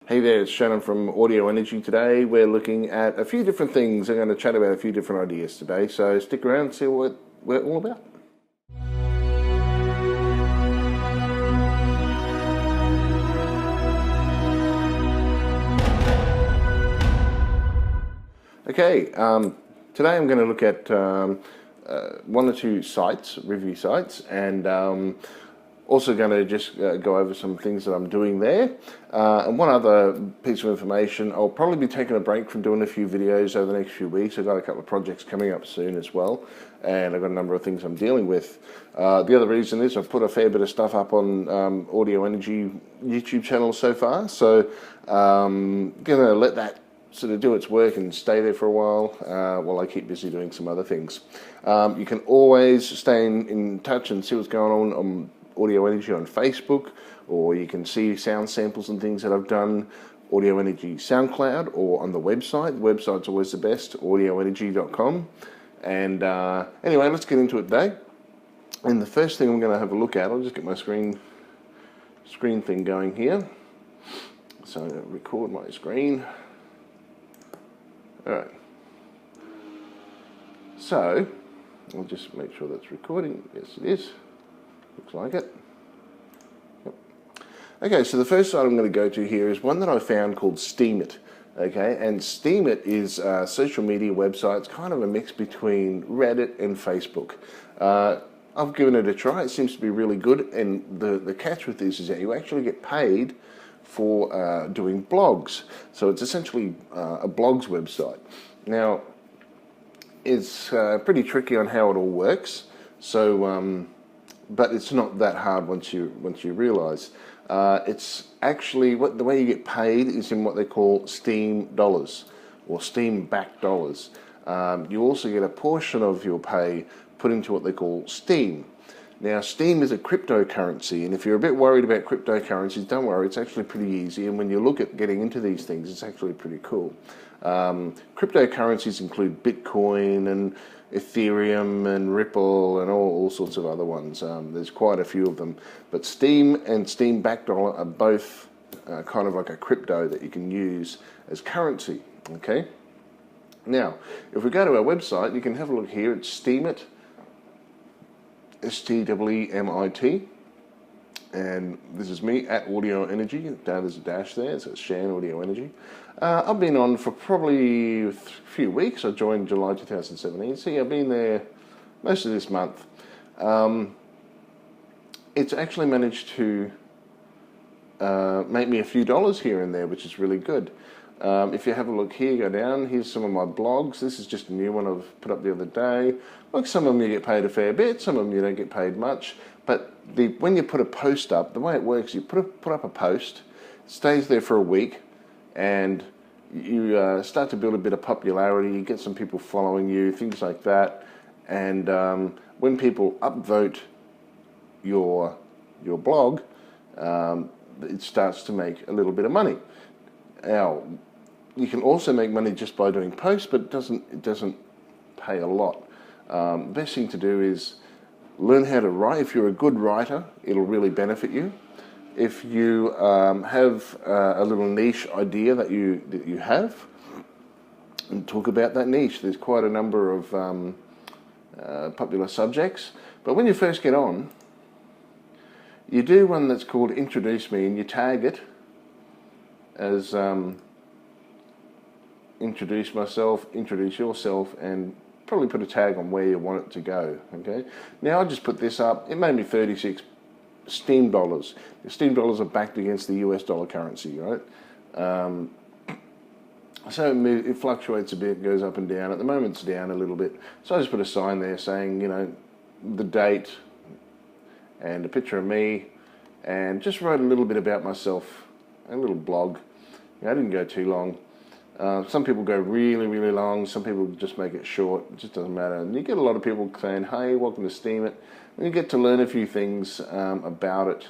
Hey there, it's Shannon from Audio Energy. Today we're looking at a few different things. I'm going to chat about a few different ideas today, so stick around and see what we're all about. Okay, today I'm going to look at one or two sites, review sites, and also going to just go over some things that I'm doing there. And one other piece of information, I'll probably be taking a break from doing a few videos over the next few weeks. I've got a couple of projects coming up soon as well, and I've got a number of things I'm dealing with. The other reason is I've put a fair bit of stuff up on Audio Energy YouTube channel so far, so going to let that sort of do its work and stay there for a while I keep busy doing some other things. You can always stay in touch and see what's going on Audio Energy on Facebook, or you can see sound samples and things that I've done, Audio Energy SoundCloud, or on the website. The website's always the best, audioenergy.com. And anyway, let's get into it today. And the first thing I'm going to have a look at, I'll just get my screen thing going here. So I'm going to record my screen. Alright, so I'll just make sure that's recording. Yes, it is. Looks like it. Yep. Okay, so the first site I'm going to go to here is one that I found called Steamit. Okay, and Steamit is a social media website. It's kind of a mix between Reddit and Facebook. I've given it a try. It seems to be really good, and the catch with this is that you actually get paid for doing blogs. So it's essentially a blogs website. Now, it's pretty tricky on how it all works. So, but it's not that hard once you realise. It's actually the way you get paid is in what they call Steam dollars or Steam backed dollars. You also get a portion of your pay put into what they call Steam. Now, Steam is a cryptocurrency, and if you're a bit worried about cryptocurrencies, don't worry, it's actually pretty easy, and when you look at getting into these things, it's actually pretty cool. Cryptocurrencies include Bitcoin and Ethereum and Ripple and all sorts of other ones. There's quite a few of them, but Steam and Steam backed dollar are both kind of like a crypto that you can use as currency, okay? Now, if we go to our website, you can have a look here. It's Steamit, STEEMIT, and this is me at Audio Energy. Down there's a dash there, so it's Shan Audio Energy. I've been on for probably a few weeks. I joined July 2017, so yeah, I've been there most of this month. It's actually managed to make me a few dollars here and there, which is really good. If you have a look here, go down, here's some of my blogs. This is just a new one I've put up the other day. Look, some of them you get paid a fair bit, some of them you don't get paid much. But when you put a post up, the way it works, you put up a post, it stays there for a week, and you start to build a bit of popularity, you get some people following you, things like that. And when people upvote your blog, it starts to make a little bit of money. Now, you can also make money just by doing posts, but it doesn't pay a lot. The best thing to do is learn how to write. If you're a good writer, it'll really benefit you. If you have a little niche idea that you have, and talk about that niche. There's quite a number of popular subjects. But when you first get on, you do one that's called Introduce Me, and you tag it as introduce myself, introduce yourself, and probably put a tag on where you want it to go. Okay. Now I just put this up. It made me 36 Steam dollars. The Steam dollars are backed against the US dollar currency, right? So it fluctuates a bit, goes up and down. At the moment, it's down a little bit. So I just put a sign there saying, you know, the date and a picture of me, and just wrote a little bit about myself, a little blog. You know, I didn't go too long. Some people go really, really long. Some people just make it short. It just doesn't matter. And you get a lot of people saying, hey, welcome to Steamit. And you get to learn a few things about it.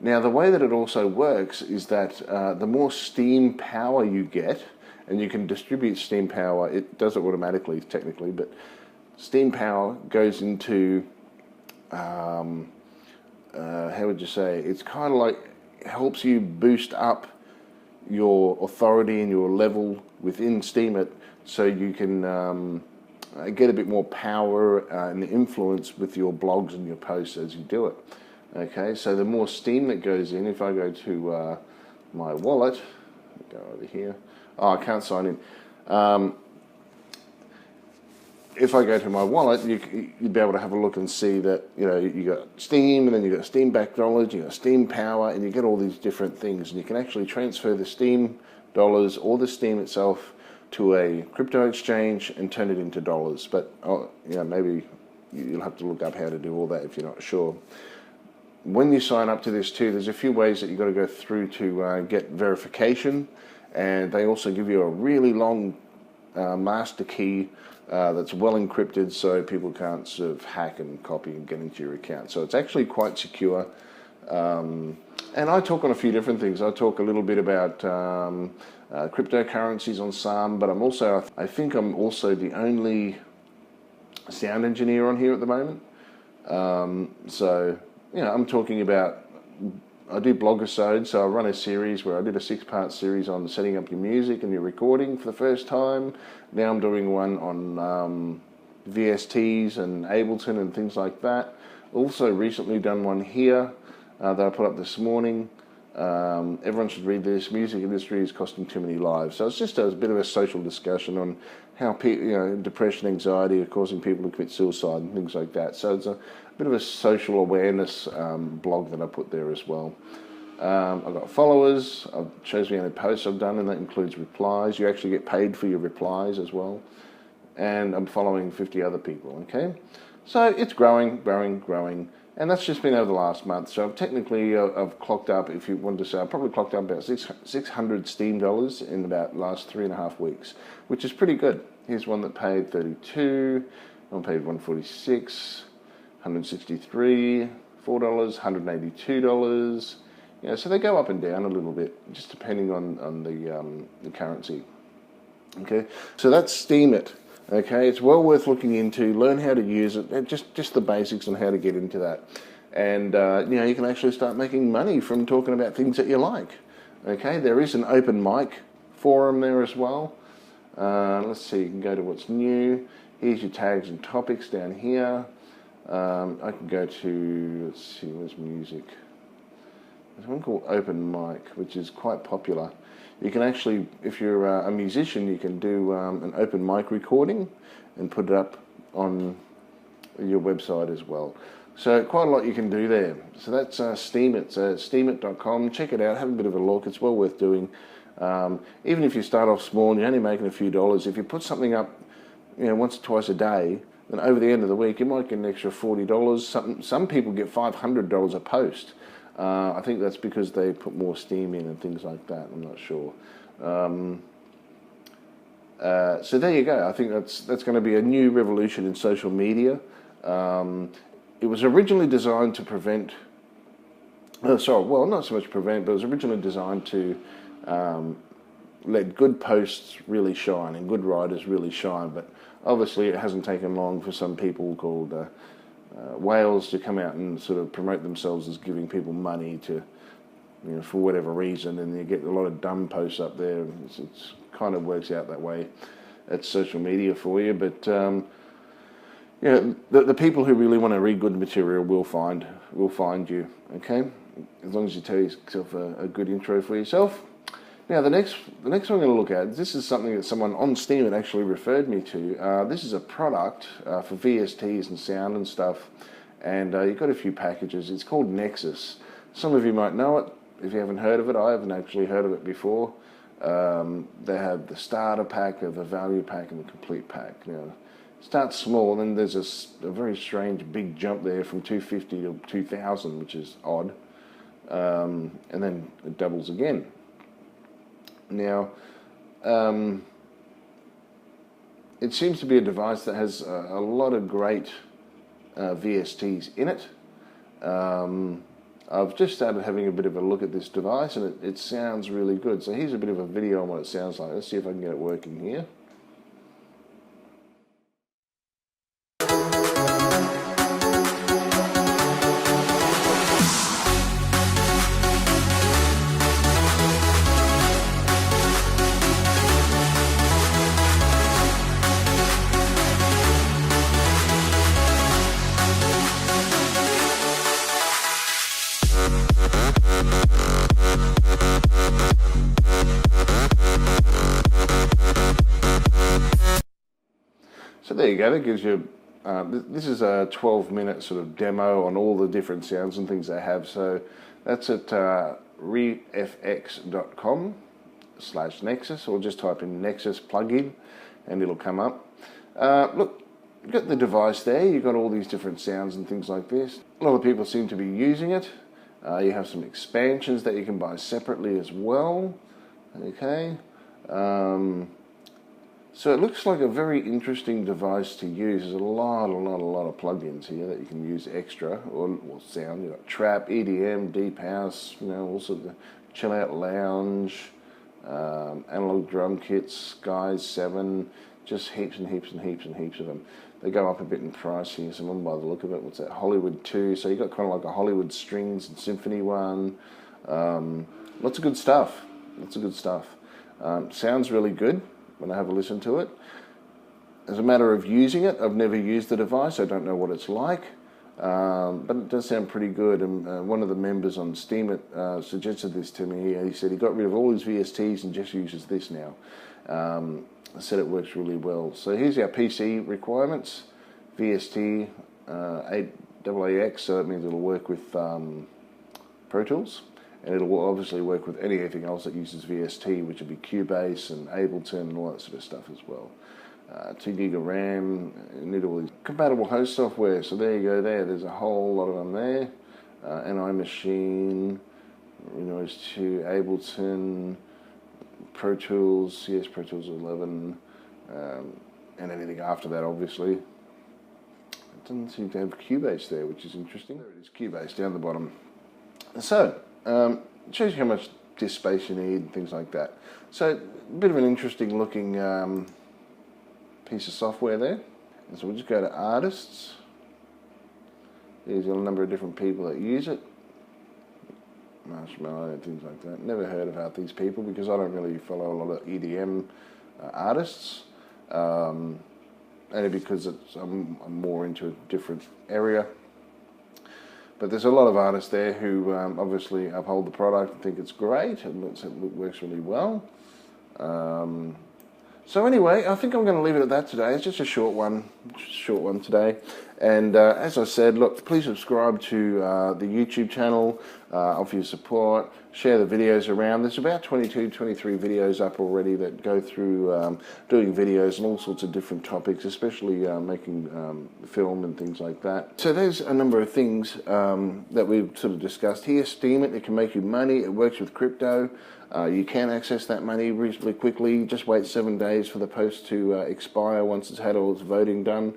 Now, the way that it also works is that the more steam power you get, and you can distribute steam power, it does it automatically, technically, but steam power goes into, how would you say, it's kind of like, helps you boost up your authority and your level within Steamit, so you can get a bit more power and influence with your blogs and your posts as you do it. Okay, so the more steam that goes in, if I go to my wallet, go over here. Oh, I can't sign in. If I go to my wallet, you'd be able to have a look and see that, you know, you got Steam, and then you got Steam backed dollars, you got Steam power, and you get all these different things, and you can actually transfer the Steam dollars or the Steam itself to a crypto exchange and turn it into dollars. But you know, maybe you'll have to look up how to do all that if you're not sure. When you sign up to this too, there's a few ways that you've got to go through to get verification, and they also give you a really long master key that's well encrypted, so people can't sort of hack and copy and get into your account. So it's actually quite secure. And I talk on a few different things. I talk a little bit about cryptocurrencies on some, but I think I'm also the only sound engineer on here at the moment. So, you know, I'm talking about, I do blogisodes, so I run a series where I did a 6-part series on setting up your music and your recording for the first time. Now I'm doing one on VSTs and Ableton and things like that. Also recently done one here that I put up this morning. Everyone should read this. Music industry is costing too many lives. So it's just a bit of a social discussion on how depression, anxiety are causing people to commit suicide and things like that. So it's a bit of a social awareness blog that I put there as well. I've got followers. It shows me how many posts I've done, and that includes replies. You actually get paid for your replies as well. And I'm following 50 other people, okay? So it's growing. And that's just been over the last month. So I've clocked up, if you wanted to say, I've probably clocked up about 600 Steam dollars in about the last 3.5 weeks, which is pretty good. Here's one that paid 32, one paid 146, 163, $4, $182. You know, so they go up and down a little bit, just depending on the currency. Okay, so that's Steamit. Okay, it's well worth looking into. Learn how to use it, just the basics on how to get into that, and you know, you can actually start making money from talking about things that you like. Okay, there is an open mic forum there as well. Let's see, you can go to what's new. Here's your tags and topics down here. I can go to, let's see, where's music? There's one called Open Mic, which is quite popular. You can actually, if you're a musician, you can do an open mic recording and put it up on your website as well. So quite a lot you can do there. So that's Steamit, steemit.com. Check it out, have a bit of a look. It's well worth doing. Even if you start off small and you're only making a few dollars, if you put something up, you know, once or twice a day, then over the end of the week, you might get an extra $40. Some people get $500 a post. I think that's because they put more steam in and things like that. I'm not sure. So there you go. I think that's going to be a new revolution in social media. It was originally designed to prevent. Not so much prevent, but it was originally designed to let good posts really shine and good writers really shine. But obviously, it hasn't taken long for some people called whales to come out and sort of promote themselves as giving people money to, you know, for whatever reason, and you get a lot of dumb posts up there. It's kind of works out that way. It's social media for you, but you know, the people who really want to read good material will find you. Okay, as long as you tell yourself a good intro for yourself. Now the next one I'm going to look at, this is something that someone on Steamit actually referred me to. This is a product for VSTs and sound and stuff, and you've got a few packages. It's called Nexus. Some of you might know it. If you haven't heard of it, I haven't actually heard of it before. They have the starter pack, the value pack, and the complete pack. Now, it starts small, and then there's a very strange big jump there from 250 to 2,000, which is odd, and then it doubles again. Now, it seems to be a device that has a lot of great VSTs in it. I've just started having a bit of a look at this device, and it sounds really good. So here's a bit of a video on what it sounds like. Let's see if I can get it working here. So there you go, that gives you, this is a 12-minute sort of demo on all the different sounds and things they have. So that's at refx.com/Nexus, or just type in Nexus plugin and it'll come up. Look, you've got the device there, you've got all these different sounds and things like this. A lot of people seem to be using it. You have some expansions that you can buy separately as well. Okay. So it looks like a very interesting device to use. There's a lot of plugins here that you can use extra, or sound. You've got trap, EDM, deep house, you know, also the chill out lounge, analog drum kits, Skies 7, just heaps and heaps of them. They go up a bit in price here, some of them by the look of it. What's that? Hollywood 2. So you've got kind of like a Hollywood Strings and Symphony one. Lots of good stuff. Sounds really good when I have a listen to it. As a matter of using it, I've never used the device. I don't know what it's like, but it does sound pretty good. And one of the members on Steamit suggested this to me. He said he got rid of all his VSTs and just uses this now. I said it works really well. So here's our PC requirements. VST 8AAX, so that means it'll work with Pro Tools. And it'll obviously work with anything else that uses VST, which would be Cubase and Ableton and all that sort of stuff as well. 2 gig of RAM, you need all these compatible host software. So there you go there. There's a whole lot of them there. NI Machine, Windows 2, Ableton, Pro Tools, yes, Pro Tools 11, and anything after that, obviously. It doesn't seem to have Cubase there, which is interesting. There it is, Cubase down the bottom. So, it shows you how much disk space you need and things like that. So, a bit of an interesting looking piece of software there. And so we'll just go to Artists. There's a number of different people that use it. Marshmallow and things like that. Never heard about these people because I don't really follow a lot of EDM artists. Only because I'm more into a different area. But there's a lot of artists there who obviously uphold the product and think it's great and it works really well. So anyway, I think I'm going to leave it at that today. It's just a short one today. And as I said, look, please subscribe to the YouTube channel, offer your support, share the videos around. There's about 22, 23 videos up already that go through doing videos on all sorts of different topics, especially making film and things like that. So there's a number of things that we've sort of discussed here. Steamit, it can make you money. It works with crypto. You can access that money reasonably quickly. Just wait 7 days for the post to expire once it's had all its voting done.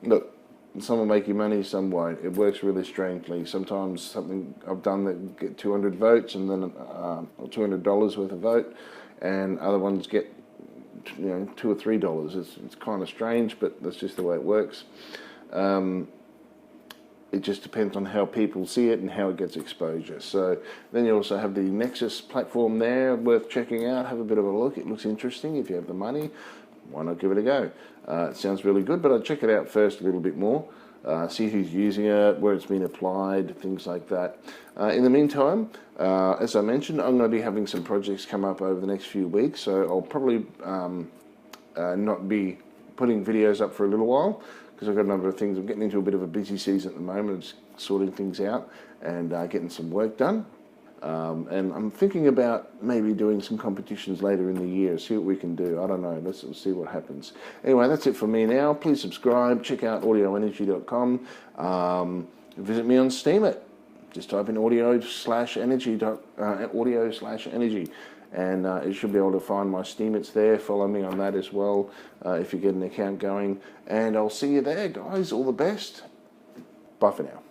Look, some will make you money, some won't. It works really strangely. Sometimes something I've done that get 200 votes and then or $200 worth of vote, and other ones get $2 or $3. It's kind of strange, but that's just the way it works. It just depends on how people see it and how it gets exposure. So then you also have the Nexus platform there, worth checking out. Have a bit of a look. It looks interesting. If you have the money, why not give it a go? It sounds really good, but I'd check it out first a little bit more. See who's using it, where it's been applied, things like that. In the meantime, as I mentioned, I'm going to be having some projects come up over the next few weeks, so I'll probably not be putting videos up for a little while, because I've got a number of things. I'm getting into a bit of a busy season at the moment, just sorting things out and getting some work done. And I'm thinking about maybe doing some competitions later in the year, see what we can do. I don't know, let's see what happens. Anyway, that's it for me now. Please subscribe, check out audioenergy.com, visit me on Steamit. Just type in audio/energy, and you should be able to find my Steamits there. Follow me on that as well if you get an account going. And I'll see you there, guys. All the best. Bye for now.